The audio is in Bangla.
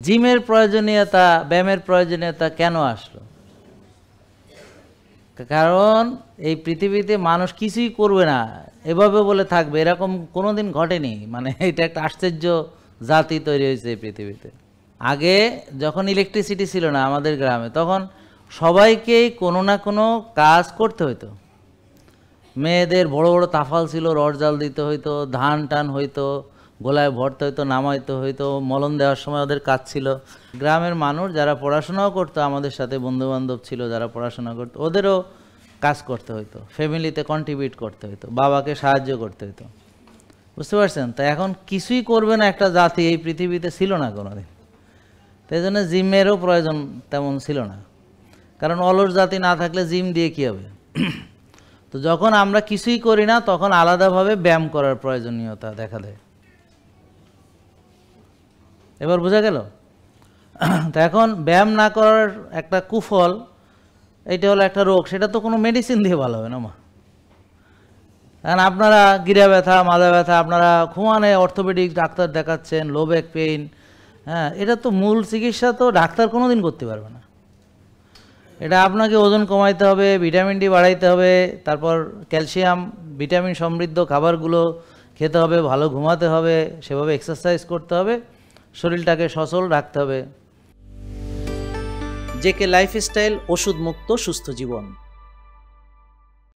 জিমের প্রয়োজনীয়তা, ব্যায়ামের প্রয়োজনীয়তা কেন আসলো? কারণ এই পৃথিবীতে মানুষ কিছুই করবে না, এভাবে বলে থাকবে, এরকম কোনোদিন ঘটেনি। মানে এটা একটা আশ্চর্য জাতি তৈরি হয়েছে এই পৃথিবীতে। আগে যখন ইলেকট্রিসিটি ছিল না আমাদের গ্রামে, তখন সবাইকেই কোনো না কোনো কাজ করতে হইতো। মেয়েদের বড় বড় তাফাল ছিল, রড জাল দিতে হইতো, ধান টান হইতো, গোলায় ভরতে হইতো, নামাইতে হইতো, মলন দেওয়ার সময় ওদের কাজ ছিল। গ্রামের মানুষ যারা পড়াশোনাও করতো, আমাদের সাথে বন্ধুবান্ধব ছিল যারা পড়াশোনা করতো, ওদেরও কাজ করতে হইতো, ফ্যামিলিতে কন্ট্রিবিউট করতে হইতো, বাবাকে সাহায্য করতে হইতো। বুঝতে পারছেন? তা এখন কিছুই করবে না একটা জাতি এই পৃথিবীতে ছিল না কোনোদিন। তাই জন্য জিমেরও প্রয়োজন তেমন ছিল না, কারণ অলস জাতি না থাকলে জিম দিয়ে কী হবে? তো যখন আমরা কিছুই করি না, তখন আলাদাভাবে ব্যায়াম করার প্রয়োজনীয়তা দেখা দেয়। এবার বোঝা গেল? তো এখন ব্যায়াম না করার একটা কুফল, এইটা হলো একটা রোগ, সেটা তো কোনো মেডিসিন দিয়ে ভালো হবে না মা। কারণ আপনারা গিরা ব্যথা, মাজা ব্যথা, আপনারা খুমানে অর্থোপেডিক ডাক্তার দেখাচ্ছেন, লো ব্যাক পেইন, হ্যাঁ, এটা তো মূল চিকিৎসা তো ডাক্তার কোনো দিন করতে পারবে না। এটা আপনাকে ওজন কমাইতে হবে, ভিটামিন ডি বাড়াইতে হবে, তারপর ক্যালসিয়াম ভিটামিন সমৃদ্ধ খাবারগুলো খেতে হবে, ভালো ঘুমাতে হবে, সেভাবে এক্সারসাইজ করতে হবে, শরীরটাকে সচল রাখতে হবে। জেকে লাইফস্টাইল, ওষুধ মুক্ত সুস্থ জীবন।